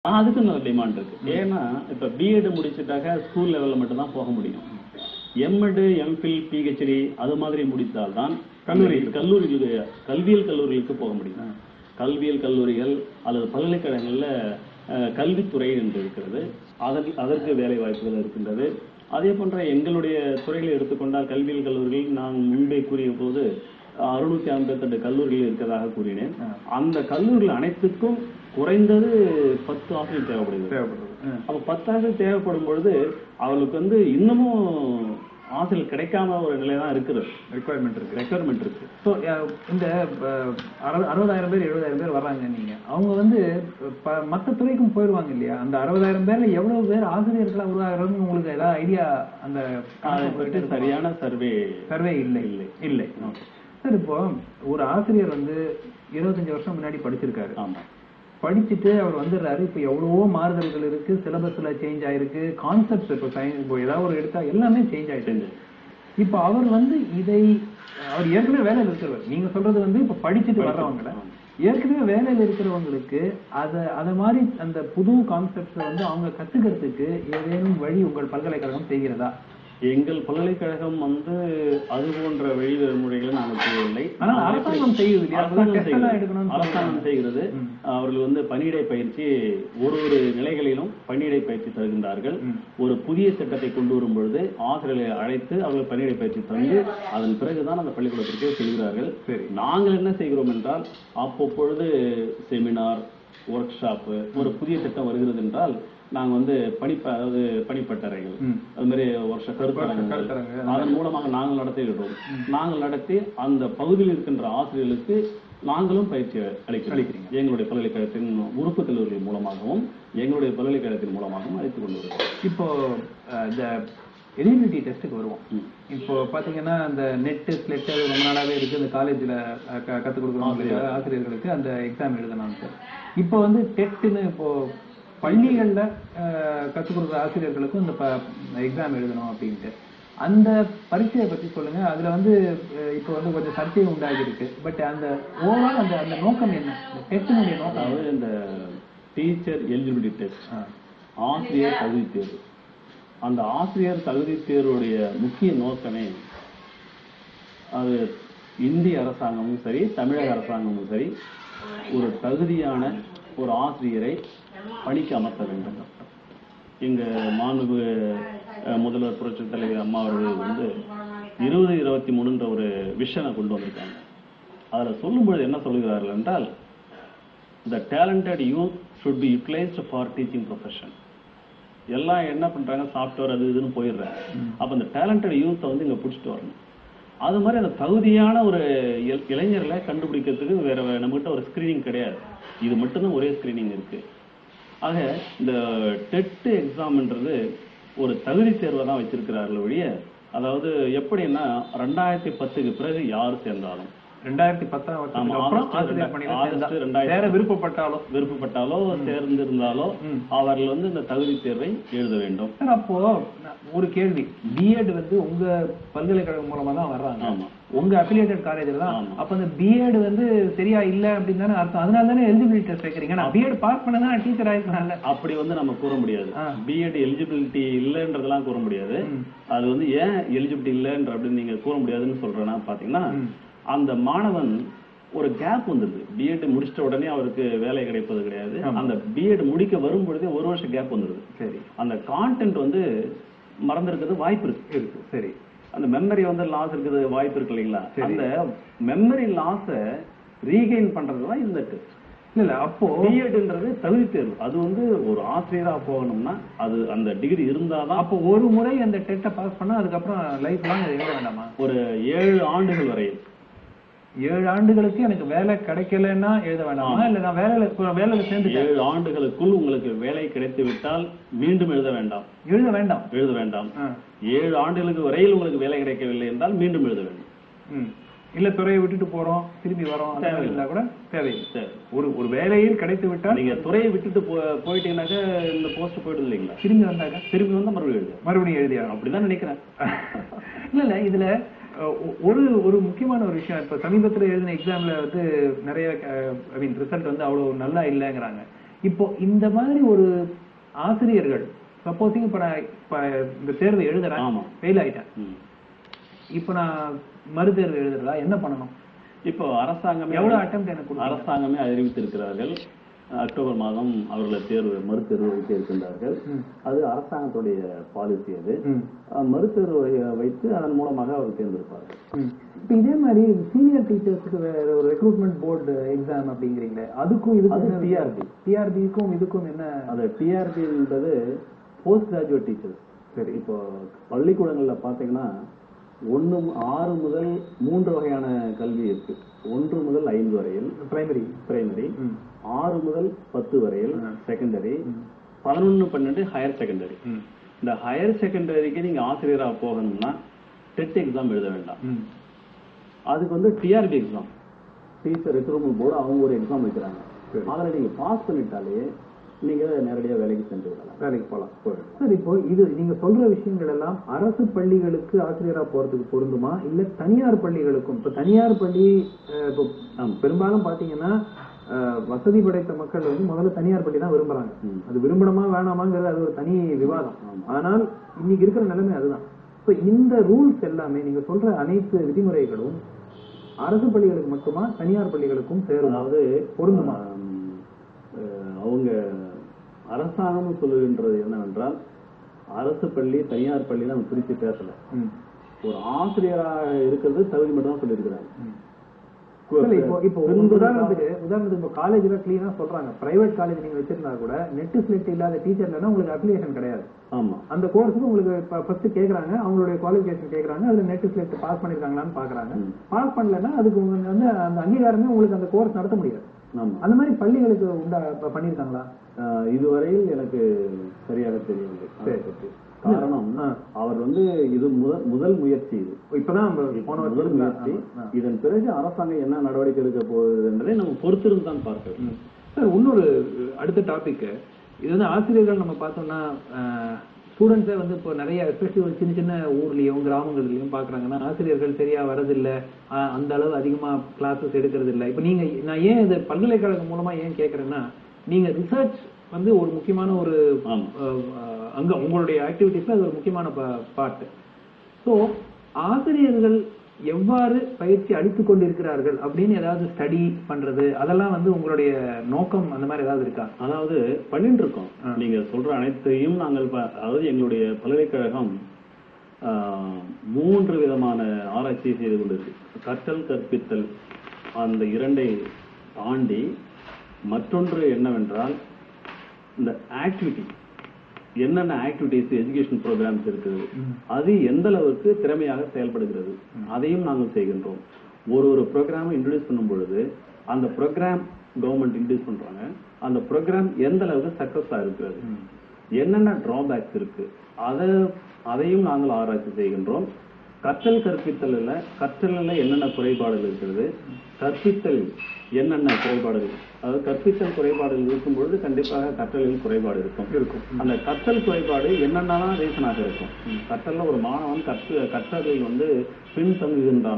அதுக்கு நல்ல டிமாண்ட் இருக்கு. ஏன்னா இப்ப பிஎட் முடிச்சுட்டாக்க ஸ்கூல் லெவல்ல மட்டும் தான் போக முடியும். எம்எட், எம்ஃபில், பிஹெச்டி அது மாதிரி முடித்தால்தான் கல்லூரிகளுக்கு கல்வியல் கல்லூரிகளுக்கு போக முடியும். கல்வியல் கல்லூரிகள் அல்லது பல்கலைக்கழகங்கள்ல கல்வித்துறை என்று இருக்கிறது. அதற்கு வேலை வாய்ப்புகள் இருக்கின்றது. அதே போன்ற எங்களுடைய துறைகளை எடுத்துக்கொண்டால் கல்வியல் கல்லூரிகள் நான் முன்பே கூறிய போது 658 கல்லூரிகள் இருக்கிறதாக கூறினேன். அந்த கல்லூரிகள் அனைத்துக்கும் குறைந்தது 10 ஆசிரியர் தேவைப்படுது. அப்ப 10 ஆசிரியர் தேவைப்படும் பொழுது அவர்களுக்கு இன்னமும் ஆசிரியர் கிடைக்காம ஒரு நிலைதான் இருக்கிறது. ரெக்குவயர்மெண்ட் இருக்கு. ஸோ இந்த 60,000 பேர் 70,000 பேர் வர்றாங்க. நீங்க அவங்க மற்ற துறைக்கும் போயிடுவாங்க இல்லையா? அந்த 60,000 பேர்ல எவ்வளவு பேர் ஆசிரியர்களா உருவாகிறதுன்னு உங்களுக்கு ஏதாவது ஐடியா? அந்த சரியான சர்வே இல்லை. சார், இப்போ ஒரு ஆசிரியர் 25 வருஷம் முன்னாடி படிச்சிருக்காரு. ஆமா. படிச்சுட்டு அவர் வந்துடுறாரு. இப்போ எவ்வளவோ மாறுதல்கள் இருக்கு, சிலபஸ்ல சேஞ்ச் ஆயிருக்கு, கான்செப்ட்ஸ் இப்போ சயின்ஸ் இப்போ ஏதாவது ஒரு எடுத்தா எல்லாமே சேஞ்ச் ஆயிட்டு. இப்போ அவர் அவர் ஏற்கனவே வேலையில் இருக்கிறவர். நீங்க சொல்றது இப்போ படிச்சுட்டு வர்றவங்கள ஏற்கனவே வேலையில் இருக்கிறவங்களுக்கு அதை மாதிரி அந்த புது கான்செப்ட்ஸை அவங்க கத்துக்கிறதுக்கு ஏதேனும் வழி உங்கள் பல்கலைக்கழகம் செய்கிறதா? எங்கள் பல்கலைக்கழகம் அது போன்ற வழிமுறைகளை நாங்கள் செய்யவில்லை. அரசாங்கம் செய்கிறது. அவர்கள் பணியிடை பயிற்சி ஒரு நிலைகளிலும் பணியிடை பயிற்சி தருகின்றார்கள். ஒரு புதிய திட்டத்தை கொண்டு வரும் பொழுது ஆசிரியர்களை அழைத்து அவர்கள் பணியிடை பயிற்சி தந்து அதன் பிறகுதான் அந்த பள்ளிக்கூடத்திற்கே செல்கிறார்கள். நாங்கள் என்ன செய்கிறோம் என்றால் அப்பொழுது செமினார், ஒர்க் ஷாப், ஒரு புதிய திட்டம் வருகிறது என்றால் நாங்க பணிப்பட்டறைகள், அது மாதிரி வருஷ கருத்தரங்குகள் அதன் மூலமாக நாங்கள் நடத்துகிறோம். நாங்கள் நடத்தி அந்த பகுதியில் இருக்கின்ற ஆசிரியர்களுக்கு நாங்களும் பயிற்சி அளிக்கிறோம். எங்களுடைய பல்கலைக்கழகத்தின் உறுப்பு கல்லூரிகள் மூலமாகவும் எங்களுடைய பல்கலைக்கழகத்தின் மூலமாகவும் அழைத்துக் கொண்டு வருவோம். இப்போ இந்த எலிஜிபிலிட்டி டெஸ்ட்டுக்கு வருவோம். இப்போ பாத்தீங்கன்னா அந்த நெட்டு ஸ்லெட் ரொம்ப நாளாவே இருக்கு. இந்த காலேஜ்ல கற்றுக் கொடுக்குறவங்க ஆசிரியர்களுக்கு அந்த எக்ஸாம் எழுதணும் சார். இப்போ டெட்டுன்னு இப்போ பள்ளிகள்ல கற்றுக் கொடுக்குற ஆசிரியர்களுக்கும் இந்த எக்ஸாம் எழுதணும் அப்படின்ட்டு அந்த பரீட்சையை பத்தி சொல்லுங்க. அதுல இப்போ கொஞ்சம் சர்ச்சை உண்டாகி இருக்கு. பட் அந்த ஓவரால் அந்த நோக்கம் என்ன? டெஸ்டினுடைய நோக்கம் அதாவது இந்த டீச்சர் எலிஜிபிலிட்டி டெஸ்ட், ஆசிரியர் தகுதி தேர்வு. அந்த ஆசிரியர் தகுதி தேர்வுடைய முக்கிய நோக்கமே அது இந்திய அரசாங்கமும் சரி தமிழக அரசாங்கமும் சரி ஒரு தகுதியான ஒரு ஆசிரியரை பணிக்கு அமர்த்த வேண்டும். இங்க மாண்பு முதல்வர் புரட்சி தலைவர் அம்மா அவர்கள் 2023 ஒரு விஷனை கொண்டு வந்திருக்காங்க. அதுல சொல்லும்பொழுது என்ன சொல்லுகிறார்கள் என்றால், the talented youth should be utilized for teaching profession. எல்லாம் என்ன பண்றாங்க, சாஃப்ட்வேர் அது இதுன்னு போயிடுறாங்க. அப்ப அந்த டேலண்டட் யூத்தை இங்க பிடிச்சிட்டு வரணும். அது மாதிரி அந்த தகுதியான ஒரு இளைஞர்களை கண்டுபிடிக்கிறதுக்கு வேற நம்மகிட்ட ஒரு ஸ்கிரீனிங் கிடையாது. இது மட்டும்தான் ஒரே ஸ்கிரீனிங் இருக்கு. ஆக இந்த டெட் எக்ஸாம்ன்றது ஒரு தகுதி தேர்வை தான் வச்சிருக்கிறார்கள் ஒழிய, அதாவது எப்படின்னா 2010க்கு பிறகு யார் சேர்ந்தாலும் 2010 விருப்பப்பட்டாலோ சேர்ந்திருந்தாலோ அவர்கள் இந்த தகுதி தேர்வை எழுத வேண்டும். அப்போ ஒரு கேள்வி, பிஎட் உங்க பல்கலைக்கழகம் மூலமா தான் வர்றாங்க. ஆமா, உங்க அஃபிலியேட்டட் காலேஜ்ல தான். அப்ப அந்த பிஎட் சரியா இல்ல அப்படின்னு தானே அர்த்தம். அதனால தானே எலிஜிபிலிட்டி டெஸ்ட் வைக்கிறீங்க. நான் பிஎட் பாஸ் பண்ணா டீச்சர் ஆயிருக்கனால அப்படி நம்ம கூற முடியாது. பிஎட் எலிஜிபிலிட்டி இல்லன்றதெல்லாம் கூற முடியாது. அது ஏன் எலிஜிபிலிட்டி இல்லன்ற அப்படின்னு நீங்க கூற முடியாதுன்னு சொல்றேன்னா பாத்தீங்கன்னா, அந்த மாணவன் ஒரு கேப் வந்துருது. பிஎட் முடிச்சிட்ட உடனே அவருக்கு வேலை கிடைப்பது கிடையாது. அந்த பிஎட் முடிக்க வரும் பொழுதே ஒரு வருஷம் கேப் வந்துருது. சரி, அந்த கான்டென்ட் மறந்துருக்கிறது வாய்ப்பு இருக்கு. சரி, அந்த மெமரி லாஸ் இருக்குது வாய்ப்பு இருக்கு இல்லைங்களா? அந்த மெமரி லாஸ ரீகெயின் பண்றதுதான் இந்த டெஸ்ட். இல்ல அப்போ பிஎட்ன்றது தகுதி தேர்வு. அது ஒரு ஆசிரியரா போகணும்னா அது அந்த டிகிரி இருந்தாதான். அப்போ ஒரு முறை அந்த டெஸ்ட்டை பாஸ் பண்ணா அதுக்கப்புறம் லைஃப் லாங் எழுத வேண்டாமா? ஒரு 7 ஆண்டுகள் வரையில். 7 ஆண்டுகளுக்கு எனக்கு வேலை கிடைக்கலன்னா எழுத வேண்டாமா? இல்ல நான் வேலையில சேர்ந்து 7 ஆண்டுகளுக்குள் உங்களுக்கு வேலை கிடைத்து விட்டால் மீண்டும் எழுத வேண்டாம். 7 ஆண்டுகளுக்கு வரையில் உங்களுக்கு வேலை கிடைக்கவில்லை என்றால் மீண்டும் எழுத வேண்டும். இல்ல துறையை விட்டுட்டு போறோம் திரும்பி வரோம் இருந்தா கூட தேவையில்லை. ஒரு வேலையில் கிடைத்து விட்டால் நீங்க துறையை விட்டுட்டு போயிட்டீங்கன்னாக்க இந்த போஸ்ட் போயிடுது இல்லைங்களா? திரும்பி வந்தா மறுபடியும் எழுதியா? அப்படிதான் நினைக்கிறேன். இல்ல இதுல ஒரு முக்கியமான ஒரு விஷயம். இப்ப சமீபத்துல எழுதின எக்ஸாம்ல நிறைய ரிசல்ட் அவ்வளவு நல்லா இல்லைங்கிறாங்க. இப்போ இந்த மாதிரி ஒரு ஆசிரியர்கள் சப்போஸிங் இப்ப நான் இந்த தேர்வை எழுதுறேன், ஃபெயில் ஆயிட்டேன், இப்ப நான் மறுதேர்வு எழுதுறதா என்ன பண்ணணும்? இப்போ அரசாங்கமே எவ்வளவு அட்டெம்ப்ட் எனக்கு அரசாங்கமே அறிவித்திருக்கிறார்கள். அக்டோபர் மாதம் அவர்களை மறுதேர்வு வைக்க இருக்கின்றார்கள். அது அரசாங்கத்துடைய பாலிசி. அது மறுதேர்வு வைத்து அதன் மூலமாக அவர் தேர்ந்தெடுப்பார்கள். இப்ப இதே மாதிரி சீனியர் டீச்சர்ஸுக்கு ஒரு ரெக்ரூட்மெண்ட் போர்டு எக்ஸாம் அப்படிங்கிறீங்களே, அதுக்கும் இதுக்கும் டிஆர்பிக்கும் இதுக்கும் என்ன? அது டிஆர்பின்றது போஸ்ட் கிராஜுவேட் டீச்சர்ஸ். சரி, இப்போ பள்ளிக்கூடங்கள்ல பாத்தீங்கன்னா 6 முதல் 3 வகையான கல்வி இருக்கு. 1 முதல் 5 வரையில் பிரைமரி, 6 முதல் 10 வரையில் செகண்டரி, 11, 12 ஹையர் செகண்டரி. இந்த ஹையர் செகண்டரிக்கு நீங்க ஆசிரியரா போகணும்னா டெட் எக்ஸாம் எழுத வேண்டாம். அதுக்கு வந்து TRP exam, teacher recruitment board, அவங்க ஒரு எக்ஸாம் வைக்கிறாங்க. அதில் நீங்க பாஸ் பண்ணிட்டாலே நீங்க நேரடியா வேலைக்கு சென்று விடலாம், வேலைக்கு போகலாம். சார், இப்போ இது நீங்க சொல்ற விஷயங்கள் எல்லாம் அரசு பள்ளிகளுக்கு ஆசிரியரா போறதுக்கு பொருந்துமா, இல்ல தனியார் பள்ளிகளுக்கும்? இப்ப தனியார் பள்ளி இப்போ பெரும்பாலும் பாத்தீங்கன்னா வசதி படைத்த மக்கள் வந்து முதல்ல தனியார் பள்ளி தான் விரும்புறாங்க. அது விரும்பணுமா வேணாமாங்கிறது அது ஒரு தனி விவாதம். ஆனால் இன்னைக்கு இருக்கிற நிலைமை அதுதான். இப்போ இந்த ரூல்ஸ் எல்லாமே நீங்க சொல்ற அனைத்து விதிமுறைகளும் அரசு பள்ளிகளுக்கு மட்டுமா, தனியார் பள்ளிகளுக்கும் சேரும்? அதாவது பொருந்துமா? அவங்க அரசாங்கம் சொல்லுகின்றது என்னவென்றால், அரசு பள்ளி தனியார் பள்ளி தான் பிரித்து பேசல. ஒரு ஆசிரியராக இருக்கிறது தகுதி மட்டும் தான் சொல்லியிருக்கிறாங்க. இப்போ உதாரணத்துக்கு இப்போ காலேஜ்ல கிளீனா சொல்றாங்க, பிரைவேட் காலேஜ் நீங்க வச்சிருந்தா கூட நெட் ஸ்லெட் இல்லாத டீச்சர்லன்னா உங்களுக்கு அப்ளிகேஷன் கிடையாது. ஆமா, அந்த கோர்ஸுக்கு உங்களுக்கு ஃபர்ஸ்ட் கேக்குறாங்க, அவங்களுடைய குவாலிஃபிகேஷன் கேக்குறாங்க, அதுல நெட் ஸ்லெட் பாஸ் பண்ணிருக்காங்களான்னு பாக்குறாங்க. பாஸ் பண்ணலன்னா அதுக்கு வந்து அந்த அங்கீகாரமே உங்களுக்கு அந்த கோர்ஸ் நடத்த முடியாது. அந்த மாதிரி பள்ளிகளுக்கு பண்ணிருக்காங்களா? இதுவரையில் எனக்கு சரியாக தெரியவில்லை. காரணம், அவர் வந்து இது முதல் முயற்சி. இது இப்பதான் முதல் முயற்சி. இதன் பிறகு அரசாங்கம் என்ன நடவடிக்கை எடுக்க போகுது என்பதை நம்ம பொறுத்திருந்து தான் பார்க்கணும். சார், இன்னொரு அடுத்த டாபிக், இது வந்து ஆசிரியர்கள் நம்ம பார்த்தோம்னா ஸ்டூடெண்ட்ஸே வந்து இப்போ நிறைய எஸ்பெஷலி ஒரு சின்ன சின்ன ஊர்லயும் கிராமங்கள்லயும் பாக்குறாங்கன்னா ஆசிரியர்கள் சரியா வரதில்லை, அந்த அளவு அதிகமா கிளாஸஸ் எடுக்கிறது இல்லை. இப்போ நான் ஏன் இது பல்கலைக்கழகம் மூலமா ஏன் கேட்கறேன்னா, நீங்க ரிசர்ச் வந்து ஒரு முக்கியமான ஒரு அங்க உங்களுடைய ஆக்டிவிட்டிஸ்ல அது ஒரு முக்கியமான பார்ட். ஸோ ஆசிரியர்கள் எவ்வாறு பயிற்சி அளித்துக் கொண்டிருக்கிறார்கள் அப்படின்னு ஏதாவது ஸ்டடி பண்றது, அதெல்லாம் வந்து உங்களுடைய நோக்கம் அந்த மாதிரி ஏதாவது இருக்கா? அதாவது பண்ணிட்டு இருக்கோம். நீங்க சொல்ற அனைத்தையும் நாங்கள், அதாவது எங்களுடைய பல்கலைக்கழகம் 3 விதமான ஆராய்ச்சி செய்து கொண்டிருக்கு. கற்றல் கற்பித்தல் அந்த 2ஐ தாண்டி மற்றொன்று என்னவென்றால், இந்த ஆக்டிவிட்டி, என்னென்ன ஆக்டிவிட்டிஸ் எஜுகேஷன் ப்ரோக்ராம்ஸ் இருக்குது, அது எந்த அளவுக்கு திறமையாக செயல்படுகிறது, அதையும் நாங்கள் செய்கின்றோம். ஒரு ப்ரோக்ராமை இன்ட்ரடியூஸ் பண்ணும் பொழுது அந்த ப்ரோக்ராம் கவர்மெண்ட் இன்ட்ரடியூஸ் பண்றாங்க, அந்த ப்ரோக்ராம் எந்த அளவுக்கு சக்சஸா இருக்கிறது, என்னென்ன டிராபேக்ஸ் இருக்கு, அதையும் நாங்கள் ஆராய்ச்சி செய்கின்றோம். கற்றல் கற்றலில் என்னென்ன குறைபாடுகள் இருக்கிறது, கற்பித்தல் என்னென்ன குறைபாடுகள், அதாவது கற்பித்தல் குறைபாடுகள் இருக்கும் பொழுது கண்டிப்பாக கற்றலில் குறைபாடு இருக்கும். அந்த கற்றல் குறைபாடு என்னென்னலாம் ரீசனாக இருக்கும். கற்றல்ல ஒரு மாணவன் கற்றலில் வந்து பின்தங்குகின்றான்